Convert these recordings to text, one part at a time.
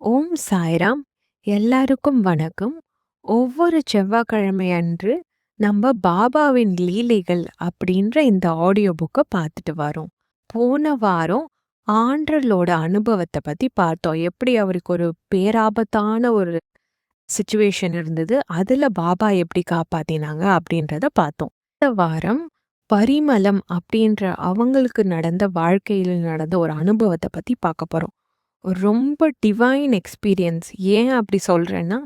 ஓம் சாய்ராம். எல்லாருக்கும் வணக்கம். ஒவ்வொரு செவ்வாய்க்கிழமை அன்று நம்ம பாபாவின் லீலைகள் அப்படின்ற இந்த ஆடியோ புக்கை பார்த்துட்டு வரோம். போன வாரம் ஆண்டலோட அனுபவத்தை பத்தி பார்த்தோம். எப்படி அவருக்கு ஒரு பேராபத்தான ஒரு சிச்சுவேஷன் இருந்தது. அதுல பாபா எப்படி காப்பாத்தினாங்க அப்படின்றத பார்த்தோம். இந்த வாரம் பரிமளம் அப்படின்ற அவங்களுக்கு நடந்த வாழ்க்கையில் நடந்த ஒரு அனுபவத்தை பத்தி பார்க்க போறோம். ரொம்ப டிவைன் எக்ஸ்பீரியன்ஸ். ஏன் அப்படி சொல்றேன்னா,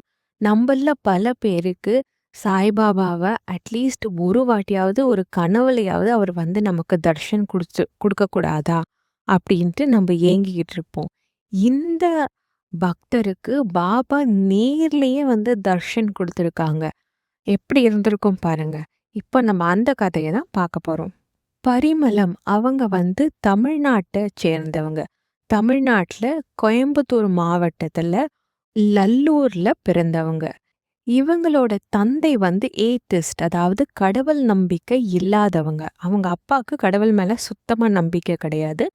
நம்பள்ல பல பேருக்கு சாய்பாபாவ அட்லீஸ்ட் ஒரு வாட்டியாவது ஒரு கனவுலயாவது அவர் வந்து நமக்கு தர்ஷன் குடுக்கக்கூடாதா? அப்படின்ட்டு நம்ப ஏங்கிக்கிட்டு இருப்போம். இந்த பக்தருக்கு பாபா நேர்லயே வந்து தர்ஷன் குடுத்துருக்காங்க. எப்படி இருந்திருக்கும் பாருங்க. இப்ப நம்ம அந்த கதைய தான் பார்க்க போறோம். பரிமளம் அவங்க வந்து தமிழ்நாட்ட சேர்ந்தவங்க. தமிழ்நாட்டுல கோயம்புத்தூர் மாவட்டத்துல லல்லூர்ல பிறந்தவங்க. இவங்களோட தந்தை வந்து ஏத்திஸ்ட், அதாவது கடவுள் நம்பிக்கை இல்லாதவங்க. அவங்க அப்பாக்கு கடவுள் மேல சுத்தமா நம்பிக்கை கிடையாது.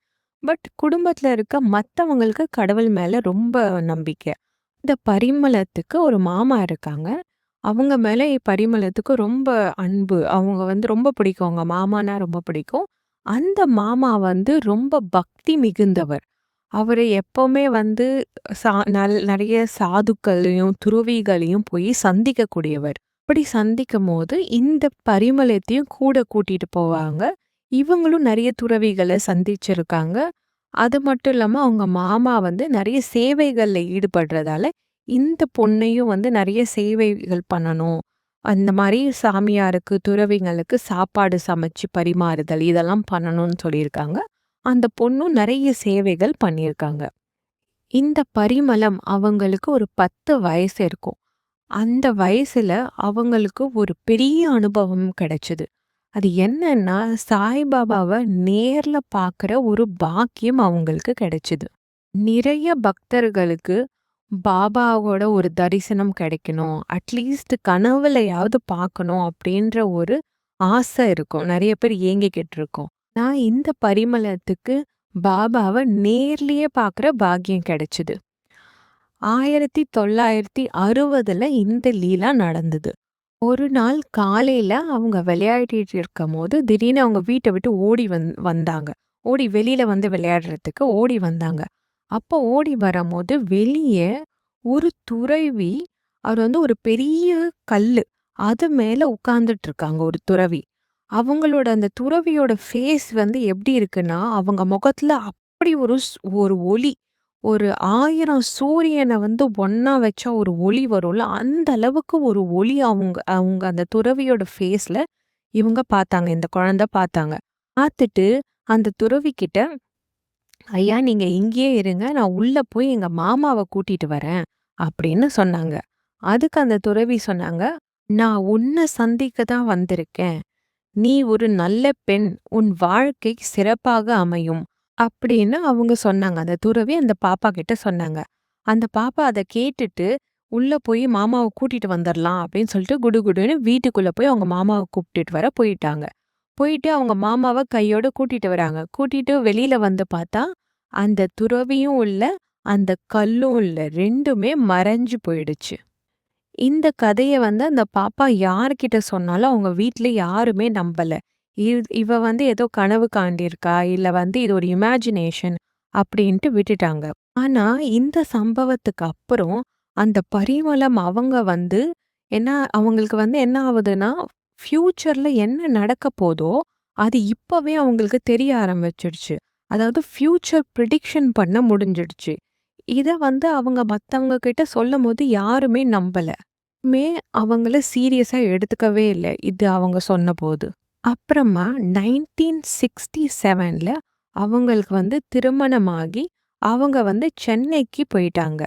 பட் குடும்பத்துல இருக்க மத்தவங்களுக்கு கடவுள் மேல ரொம்ப நம்பிக்கை. இந்த பரிமளத்துக்கு ஒரு மாமா இருக்காங்க. அவங்க மேல பரிமளத்துக்கு ரொம்ப அன்பு. அவங்க வந்து ரொம்ப பிடிக்கும். அவங்க மாமான்னா ரொம்ப பிடிக்கும். அந்த மாமா வந்து ரொம்ப பக்தி மிகுந்தவர். அவரு எப்பவுமே வந்து நெறைய சாதுக்களையும், துறவிகளையும் போய் சந்திக்கக்கூடியவர். அப்படி சந்திக்கும்போது இந்த பரிமளத்தையும் கூட கூட்டிட்டு போவாங்க. இவங்களும் நெறைய துறவிகள சந்திச்சிருக்காங்க. அது மட்டும் இல்லாம அவங்க மாமா வந்து நெறைய சேவைகள்ல ஈடுபடுறதால, இந்த பொண்ணையும் வந்து நெறைய சேவைகள் பண்ணணும். அந்த மாரி சாமியாருக்கு, துறவிங்களுக்கு சாப்பாடு சமைச்சு பரிமாறுதல் இதெல்லாம் பண்ணணும்னு சொல்லியிருக்காங்க. அந்த பொண்ணும் நெறைய சேவைகள் பண்ணியிருக்காங்க. இந்த பரிமளம் அவங்களுக்கு ஒரு 10 வயசு இருக்கும். அந்த வயசுல அவங்களுக்கு ஒரு பெரிய அனுபவம் கிடைச்சது. அது என்னன்னா, சாய்பாபாவ நேர்ல பார்க்குற ஒரு பாக்கியம் அவங்களுக்கு கிடைச்சது. நிறைய பக்தர்களுக்கு பாபாவோட ஒரு தரிசனம் கிடைக்கணும். அட்லீஸ்ட் கனவுலயாவது பார்க்கணும் அப்படின்ற ஒரு ஆசை இருக்கும். நெறைய பேர் ஏங்கிக்கிட்டு இருக்கோம். நான் இந்த பரிமளத்துக்கு பாபாவ நேர்லயே பார்க்குற பாக்கியம் கிடைச்சது. 1960ல இந்த லீலா நடந்தது. ஒரு நாள் காலையில அவங்க விளையாடிட்டு இருக்கும்போது, திடீர்னு அவங்க வீட்ட விட்டு ஓடி வந்தாங்க. ஓடி வெளியில வந்து விளையாடுறதுக்கு ஓடி வந்தாங்க. அப்போ ஓடி வரம்போது வெளிய ஒரு துறவி, அவர் வந்து ஒரு பெரிய கல்லு, அது மேல உட்கார்ந்துட்டு இருக்காங்க ஒரு துறவி. அவங்களோட அந்த துறவியோட ஃபேஸ் வந்து எப்படி இருக்குன்னா, அவங்க முகத்துல அப்படி ஒரு ஒளி. ஒரு 1000 சூரியன வந்து ஒண்ணா வச்சா ஒரு ஒளி வரும்ல, அந்த அளவுக்கு ஒரு ஒளி அவங்க அவங்க அந்த துறவியோட ஃபேஸ்ல இவங்க பார்த்தாங்க. இந்த குழந்தை பார்த்தாங்க. பார்த்துட்டு அந்த துறவி கிட்ட, "ஐயா நீங்க இங்கேயே இருங்க. நான் உள்ள போய் எங்க மாமாவ கூட்டிட்டு வரேன்." அப்படின்னு சொன்னாங்க. அதுக்கு அந்த துறவி சொன்னாங்க, "நான் உன்ன சந்திக்க தான் வந்திருக்கேன். நீ ஒரு நல்ல பெண். உன் வாழ்க்கை சிறப்பாக அமையும்." அப்படின்னு அவங்க சொன்னாங்க. அந்த துறவி அந்த பாப்பா கிட்ட சொன்னாங்க. அந்த பாப்பா அத கேட்டுட்டு, உள்ள போய் மாமாவ கூட்டிட்டு வந்துரலாம் அப்படின்னு சொல்லிட்டு குடுகுடுன்னு வீட்டுக்குள்ள போய் அவங்க மாமாவ கூப்பிட்டுட்டு வர போயிட்டாங்க. போயிட்டு அவங்க மாமாவ கையோட கூட்டிட்டு வராங்க. கூட்டிட்டு வெளியில வந்து பார்த்தா, அந்த துறவியும் இல்ல, அந்த கல்லும் இல்ல. 2மே மறைஞ்சு போயிடுச்சு. இந்த கதைய வந்து அந்த பாப்பா யார்கிட்ட சொன்னாலும் அவங்க வீட்ல யாருமே நம்பல. இவ வந்து ஏதோ கனவு காண்டியிருக்கா, இல்ல வந்து இது ஒரு இமேஜினேஷன் அப்படின்ட்டு விட்டுட்டாங்க. ஆனா இந்த சம்பவத்துக்கு அப்புறம் அந்த பரிமளம் அவங்க வந்து அவங்களுக்கு வந்து என்ன ஆவுதுன்னா, ஃப்யூச்சர்ல என்ன நடக்க போதோ, அது இப்பவே அவங்களுக்கு தெரிய ஆரம்பிச்சிடுச்சு. அதாவது ஃப்யூச்சர் ப்ரிடிக்ஷன் பண்ண முடிஞ்சிடுச்சு. இத வந்து அவங்க மத்தவங்க கிட்ட சொல்லும்போது யாருமே நம்பல. அவங்கள சீரியஸா எடுத்துக்கவே இல்ல. இது அவங்க சொன்னபோது. அப்புறமா 1967ல அவங்களுக்கு வந்து திருமணமாகி, அவங்க வந்து சென்னைக்கு போயிட்டாங்க.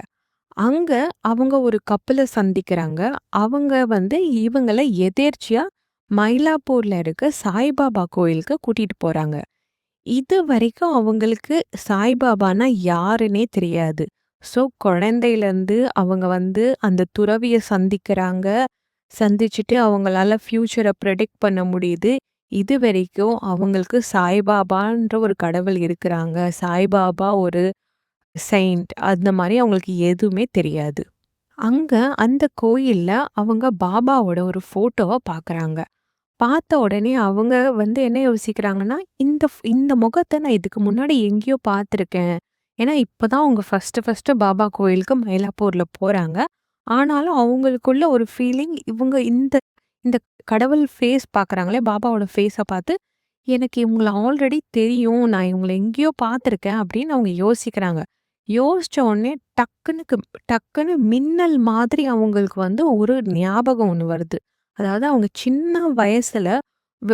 அங்க அவங்க ஒரு கப்பல சந்திக்கிறாங்க. அவங்க வந்து இவங்கள எதேர்ச்சியா மயிலாப்பூர்ல இருக்க சாய்பாபா கோயிலுக்கு கூட்டிட்டு போறாங்க. இதுவரைக்கும் அவங்களுக்கு சாய்பாபான்னா யாருன்னே தெரியாது. ஸோ குழந்தையிலேருந்து அவங்க வந்து அந்த துறவிய சந்திக்கிறாங்க. சந்திச்சுட்டு அவங்களால ஃப்யூச்சர ப்ரெடிக்ட் பண்ண முடியுது. இதுவரைக்கும் அவங்களுக்கு சாய்பாபான்ற ஒரு கடவுள் இருக்கிறாங்க. சாய்பாபா ஒரு செயிண்ட் அந்த மாரி அவங்களுக்கு எதுவுமே தெரியாது. அங்க அந்த கோயில்ல அவங்க பாபாவோட ஒரு ஃபோட்டோவ பார்க்குறாங்க. பார்த்த உடனே அவங்க என்ன யோசிக்கிறாங்கன்னா, இந்த முகத்த நான் இதுக்கு முன்னாடி எங்கேயோ பார்த்துருக்கேன். ஏன்னா, இப்பதான் அவங்க ஃபர்ஸ்ட்டு பாபா கோயிலுக்கு மயிலாப்பூர்ல போறாங்க. ஆனாலும் அவங்களுக்குள்ள ஒரு ஃபீலிங் இவங்க இந்த இந்த கடவுள் ஃபேஸ் பார்க்குறாங்களே, பாபாவோட ஃபேஸ பார்த்து, எனக்கு இவங்கள ஆல்ரெடி தெரியும். நான் இவங்கள எங்கேயோ பார்த்துருக்கேன் அப்படின்னு அவங்க யோசிக்கிறாங்க. யோசிச்ச உடனே டக்குன்னு மின்னல் மாதிரி அவங்களுக்கு ஒரு ஞாபகம் ஒண்ணு வருது. அதாவது அவங்க சின்ன வயசுல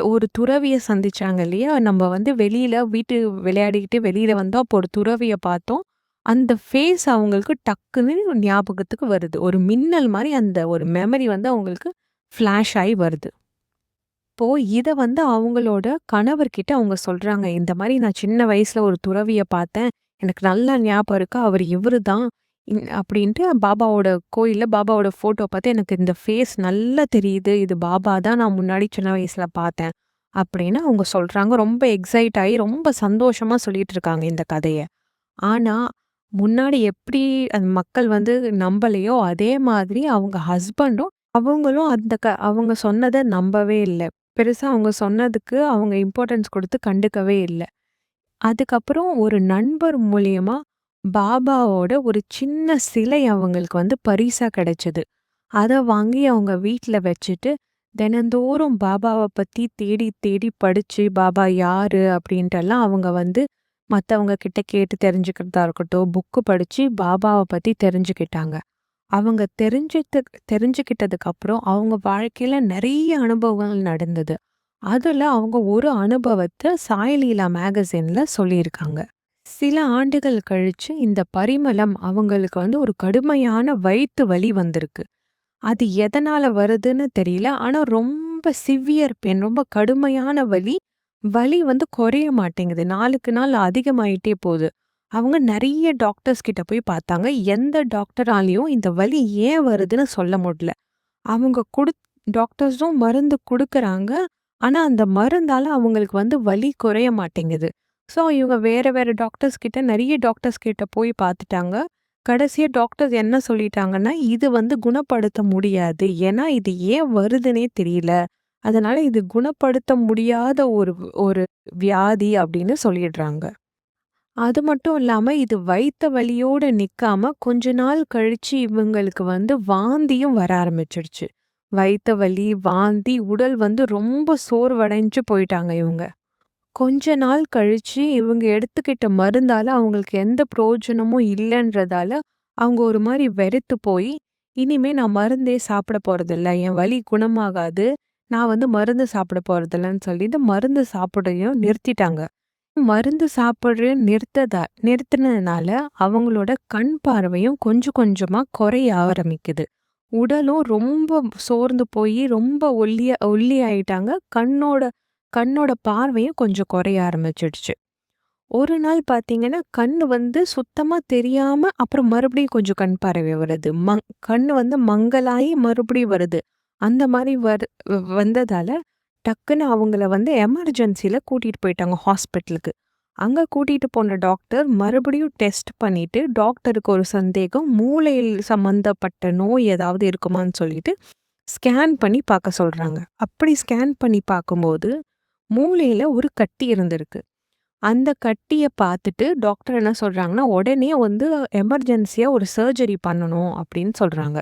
ஒரு துறவிய சந்திச்சாங்க இல்லையா? நம்ம வெளியில வீட்டு விளையாடிக்கிட்டு வெளியில வந்தோம். அப்போ ஒரு துறவிய பார்த்தோம். அந்த ஃபேஸ் அவங்களுக்கு டக்குன்னு ஞாபகத்துக்கு வருது. ஒரு மின்னல் மாரி அந்த ஒரு மெமரி அவங்களுக்கு ஃபிளாஷ் ஆயி வருது. இப்போ இத அவங்களோட கணவர்கிட்ட அவங்க சொல்றாங்க. இந்த மாரி நான் சின்ன வயசுல ஒரு துறவிய பார்த்தேன். எனக்கு நல்லா ஞாபகம் இருக்கு. அவரு இவரு தான். அப்படின்ட்டு பாபாவோட கோயில்ல பாபாவோட ஃபோட்டோ பார்த்து எனக்கு இந்த ஃபேஸ் நல்லா தெரியுது. இது பாபா தான் நான் முன்னாடி சின்ன வயசுல பார்த்தேன். அப்படின்னு அவங்க சொல்றாங்க. ரொம்ப எக்ஸைட் ஆயி ரொம்ப சந்தோஷமா சொல்லிட்டு இருக்காங்க இந்த கதைய. ஆனா, முன்னாடி எப்படி அந்த மக்கள் நம்பலையோ, அதே மாதிரி அவங்க ஹஸ்பண்டும் அவங்களும் அவங்க சொன்னத நம்பவே இல்ல. பெருசா அவங்க சொன்னதுக்கு அவங்க இம்பார்ட்டன்ஸ் குடுத்து கண்டுக்கவே இல்ல. அதுக்கப்புறம் ஒரு நண்பர் மூலியமா பாபாவோட ஒரு சின்ன சிலை அவங்களுக்கு பரிசா கிடைச்சது. அத வாங்கி அவங்க வீட்ல வச்சுட்டு, தினந்தோறும் பாபாவ பத்தி தேடி தேடி படிச்சு, பாபா யாரு அப்படின்ட்டெல்லாம் அவங்க மத்தவங்க கிட்ட கேட்டு தெரிஞ்சுக்கிறதா இருக்கட்டும், புக்கு படிச்சு பாபாவ பத்தி தெரிஞ்சுக்கிட்டாங்க. அவங்க தெரிஞ்சுக்கிட்டதுக்கு அப்புறம் அவங்க வாழ்க்கையில நெறைய அனுபவங்கள் நடந்தது. அதுல அவங்க ஒரு அனுபவத்த சாய்லீலா மேகசின்ல சொல்லியிருக்காங்க. சில ஆண்டுகள் கழிச்சு இந்த பரிமளம் அவங்களுக்கு ஒரு கடுமையான வயித்து வலி வந்திருக்கு. அது எதனால வருதுன்னு தெரியல. ஆனா ரொம்ப சிவியர் பெயின். ரொம்ப கடுமையான வலி. வலி குறைய மாட்டேங்குது. நாளுக்கு நாள் அதிகமாயிட்டே போகுது. அவங்க நெறைய டாக்டர்ஸ் கிட்ட போய் பார்த்தாங்க. எந்த டாக்டராலயும் இந்த வலி ஏன் வருதுன்னு சொல்ல முடியல. அவங்க டாக்டர்ஸும் மருந்து குடுக்குறாங்க. ஆனா அந்த மருந்தால அவங்களுக்கு வலி குறைய மாட்டேங்குது. ஸோ இவங்க வேற வேற நெறைய டாக்டர்ஸ் கிட்ட போய் பார்த்துட்டாங்க. கடைசியா டாக்டர்ஸ் என்ன சொல்லிட்டாங்கன்னா, இது குணப்படுத்த முடியாது. ஏன்னா இது ஏன் வருதுன்னே தெரியல. அதனால இது குணப்படுத்த முடியாத ஒரு ஒரு வியாதி அப்படின்னு சொல்லிடுறாங்க. அது மட்டும் இல்லாம இது வயித்த வலியோட நிக்காம கொஞ்ச நாள் கழிச்சு இவங்களுக்கு வாந்தியும் வர ஆரம்பிச்சிடுச்சு. வயித்த வலி, வாந்தி, உடல் ரொம்ப சோர்வடைஞ்சு போயிட்டாங்க இவங்க. கொஞ்ச நாள் கழிச்சு இவங்க எடுத்துக்கிட்ட மருந்தால அவங்களுக்கு எந்த பிரயோஜனமும் இல்லன்றதால, அவங்க ஒரு மாரி வெறுத்து போய், இனிமே நான் மருந்தே சாப்பிட போறதில்ல. என் வலி குணமாகாது. நான் மருந்து சாப்பிட போறதில்லன்னு சொல்லிட்டு மருந்து சாப்பிடயும் நிறுத்திட்டாங்க. மருந்து சாப்பிடுறது நிறுத்தினதுனால அவங்களோட கண் பார்வையும் கொஞ்சம் கொஞ்சமா குறைய ஆரம்பிக்குது. உடலும் ரொம்ப சோர்ந்து போய் ரொம்ப ஒல்லி ஆயிட்டாங்க. கண்ணோட கண்ணோட பார்வையும் கொஞ்சம் குறைய ஆரம்பிச்சிடுச்சு. ஒரு நாள் பார்த்தீங்கன்னா, கண்ணு சுத்தமா தெரியாம அப்புறம் மறுபடியும் கொஞ்சம் கண் பார்வை வருது. கண்ணு மங்கலாயி மறுபடியும் வருது. அந்த மாரி வந்ததால டக்குன்னு அவங்கள எமர்ஜென்சில கூட்டிட்டு போயிட்டாங்க ஹாஸ்பிட்டலுக்கு. அங்க கூட்டிட்டு போன டாக்டர் மறுபடியும் டெஸ்ட் பண்ணிட்டு, டாக்டருக்கு ஒரு சந்தேகம். மூளையில் சம்மந்தப்பட்ட நோய் ஏதாவது இருக்குமான்னு சொல்லிட்டு ஸ்கேன் பண்ணி பார்க்க சொல்றாங்க. அப்படி ஸ்கேன் பண்ணி பார்க்கும்போது, மூளையில ஒரு கட்டி இருந்திருக்கு. அந்த கட்டிய பார்த்துட்டு டாக்டர் என்ன சொல்றாங்கன்னா, உடனே எமர்ஜென்சியா ஒரு சர்ஜரி பண்ணணும் அப்படின்னு சொல்றாங்க.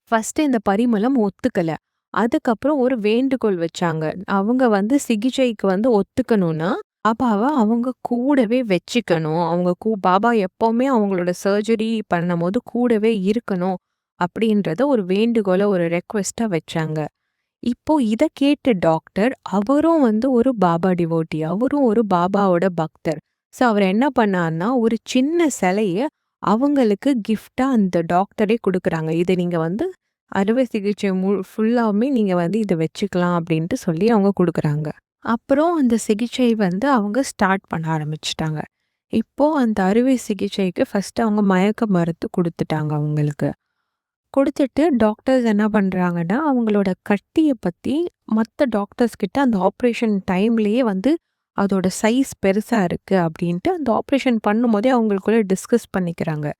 ஃபர்ஸ்ட் இந்த பரிமளம் ஒத்துக்கல. அதுக்கப்புறம் ஒரு வேண்டுகோள் வச்சாங்க. அவங்க சிகிச்சைக்கு ஒத்துக்கணும்னா, பாபாவ அவங்க கூடவே வச்சுக்கணும். அவங்க பாபா எப்பவுமே அவங்களோட சர்ஜரி பண்ணும்போது கூடவே இருக்கணும். அப்படின்றத ஒரு வேண்டுகோள ஒரு ரெக்வெஸ்ட்டா வச்சாங்க. இப்போ இத கேட்ட டாக்டர், அவரும் ஒரு பாபா டிவோட்டி. அவரும் ஒரு பாபாவோட பக்தர். ஸோ அவர் என்ன பண்ணார்னா, ஒரு சின்ன சிலைய அவங்களுக்கு கிஃப்ட்டா அந்த டாக்டரே குடுக்குறாங்க. இத நீங்க அறுவை சிகிச்சை ஃபுல்லாவுமே நீங்க இத வச்சுக்கலாம் அப்படின்ட்டு சொல்லி அவங்க குடுக்குறாங்க. அப்புறம் அந்த சிகிச்சை அவங்க ஸ்டார்ட் பண்ண ஆரம்பிச்சுட்டாங்க. இப்போ அந்த அறுவை சிகிச்சைக்கு ஃபர்ஸ்ட் அவங்க மயக்க மருந்து குடுத்துட்டாங்க அவங்களுக்கு. குடுத்துட்டு டாக்டர்ஸ் என்ன பண்றாங்கன்னா, அவங்களோட கட்டிய பத்தி மத்த டாக்டர்ஸ் கிட்ட அந்த ஆப்ரேஷன் டைம்லயே அதோட சைஸ் பெருசா இருக்கு அப்படின்ட்டு அந்த ஆப்ரேஷன் பண்ணும்போதே அவங்களுக்குள்ள டிஸ்கஸ் பண்ணிக்கிறாங்க.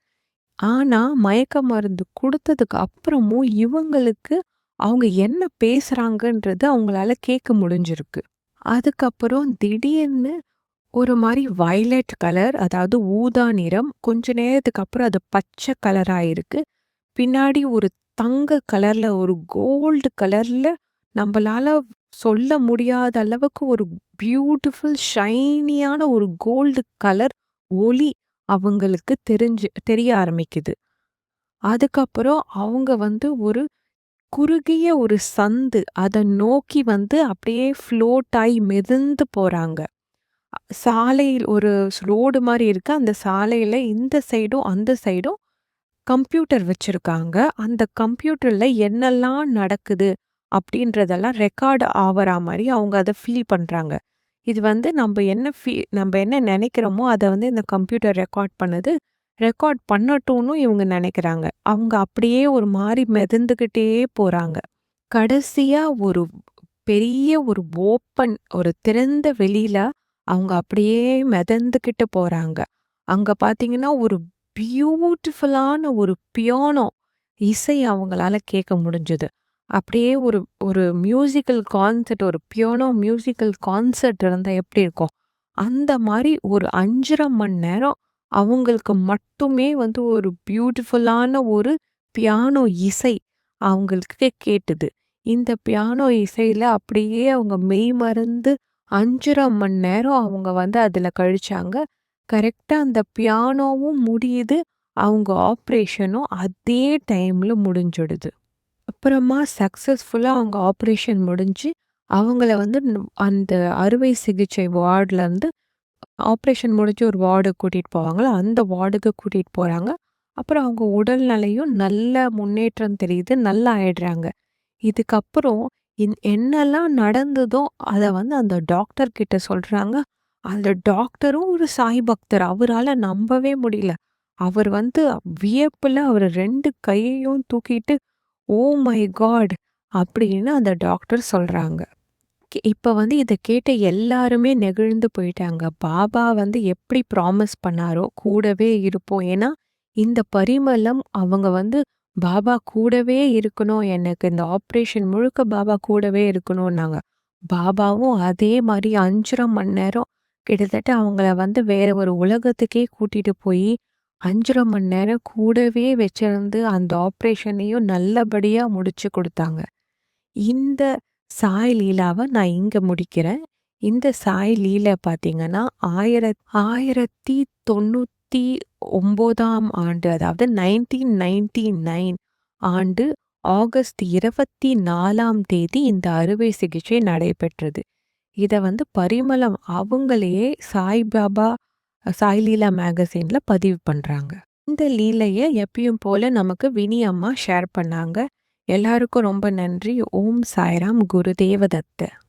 ஆனா, மயக்க மருந்து குடுத்ததுக்கு அப்புறமும் இவங்களுக்கு அவங்க என்ன பேசுறாங்கன்றது அவங்களால கேட்க முடிஞ்சிருக்கு. அதுக்கப்புறம் திடீர்னு ஒரு மாரி வயலட் கலர், அதாவது ஊதா நிறம். கொஞ்ச நேரத்துக்கு அப்புறம் அது பச்சை கலர் ஆயிருக்கு. பின்னாடி ஒரு தங்க கலர்ல, ஒரு கோல்டு கலர்ல நம்பளால சொல்ல முடியாத அளவுக்கு ஒரு பியூட்டிஃபுல் ஷைனியான ஒரு கோல்டு கலர் ஒளி அவங்களுக்கு தெரிய ஆரம்பிக்குது. அதுக்கப்புறம் அவங்க வந்து ஒரு குறுகிய ஒரு சந்து, அத நோக்கி வந்து அப்படியே ஃப்ளோட் ஆயி மிதந்து போறாங்க. சாலையில் ஒரு ரோடு மாரி இருக்கு. அந்த சாலையில இந்த சைடும், அந்த சைடும் கம்ப்யூட்டர் வச்சிருக்காங்க. அந்த கம்ப்யூட்டர்ல என்னெல்லாம் நடக்குது அப்படின்றதெல்லாம் ரெக்கார்ட் ஆவறா மாரி அவங்க அத ஃபீல் பண்றாங்க. இது வந்து நம்ப என்ன நெனைக்கிறோமோ, அத வந்து இந்த கம்ப்யூட்டர் ரெக்கார்ட் பண்ணுது. ரெக்கார்ட் பண்ணட்டும்னு இவங்க நெனைக்கிறாங்க. அவங்க அப்படியே ஒரு மாரி மிதந்துகிட்டே போறாங்க. கடைசியா ஒரு பெரிய ஒரு திறந்த வெளியில அவங்க அப்படியே மிதந்துகிட்டு போறாங்க. அங்க பார்த்தீங்கன்னா, ஒரு பியூட்டிஃபுல்லான ஒரு பியானோ இசை அவங்களால கேட்க முடிஞ்சது. அப்படியே ஒரு ஒரு மியூசிக்கல் கான்சர்ட், ஒரு பியானோ மியூசிக்கல் கான்சர்ட் இருந்தா எப்படி இருக்கும்? அந்த மாரி ஒரு 5 1/2 மணி நேரம் அவங்களுக்கு மட்டுமே வந்து ஒரு பியூட்டிஃபுல்லான ஒரு பியானோ இசை அவங்களுக்கு கேட்டுது. இந்த பியானோ இசையில அப்படியே அவங்க மெய்மறந்து 5 1/2 மணி நேரம் அவங்க வந்து அதுல கழிச்சாங்க. கரெக்ட்டா அந்த பியானோவும் முடியுது. அவங்க ஆப்ரேஷனும் அதே டைம்ல முடிஞ்சிடுது. அப்புறமா சக்சஸ்ஃபுல்லா அவங்க ஆப்ரேஷன் முடிஞ்சு, அவங்கள வந்து அந்த அறுவை சிகிச்சை வார்ட்லருந்து ஆப்ரேஷன் முடிஞ்சு ஒரு வார்டுக்கு கூட்டிட்டு போவாங்கல்ல, அந்த வார்டுக்கு கூட்டிட்டு போறாங்க. அப்புறம் அவங்க உடல்நிலையும் நல்ல முன்னேற்றம் தெரியுது. நல்லா ஆயிடுறாங்க. இதுக்கப்புறம் என்னெல்லாம் நடந்ததோ, அத வந்து அந்த டாக்டர் கிட்ட சொல்றாங்க. அந்த டாக்டரும் ஒரு சாய் பக்தர். அவரால நம்பவே முடியல. அவர் வந்து வியப்புல அவரு 2 கையையும் தூக்கிட்டு, "ஓ மை காட்!" அப்படின்னு அந்த டாக்டர் சொல்றாங்க. இப்ப வந்து இத கேட்ட எல்லாருமே நெகிழ்ந்து போயிட்டாங்க. பாபா வந்து எப்படி ப்ராமிஸ் பண்ணாரோ, கூடவே இருப்போம். ஏன்னா, இந்த பரிமளம் அவங்க வந்து பாபா கூடவே இருக்கணும். எனக்கு இந்த ஆப்ரேஷன் முழுக்க பாபா கூடவே இருக்கணும்னாங்க. பாபாவும் அதே மாரி 5 1/2 மணி நேரம் கிட்டத்தட்ட அவங்கள வந்து வேற ஒரு உலகத்துக்கே கூட்டிட்டு போயி, 5 1/2 மணி நேரம் கூடவே வச்சிருந்து அந்த ஆப்ரேஷனையும் நல்லபடியா முடிச்சு குடுத்தாங்க. இந்த சாய் லீலாவ நான் இங்க முடிக்கிறேன். இந்த சாய் லீல பார்த்தீங்கன்னா, 1999ஆம் ஆண்டு, அதாவது 1999 ஆண்டு ஆகஸ்ட் 24ஆம் தேதி இந்த அறுவை சிகிச்சை நடைபெற்றது. இத வந்து பரிமளம் அவங்களே சாய்பாபா சாய் லீலா மேகசின்ல பதிவு பண்றாங்க. இந்த லீலைய எப்பயும் போல நமக்கு வினி அம்மா ஷேர் பண்ணாங்க. எல்லாருக்கும் ரொம்ப நன்றி. ஓம் சாய்ராம். குருதேவ தத்த.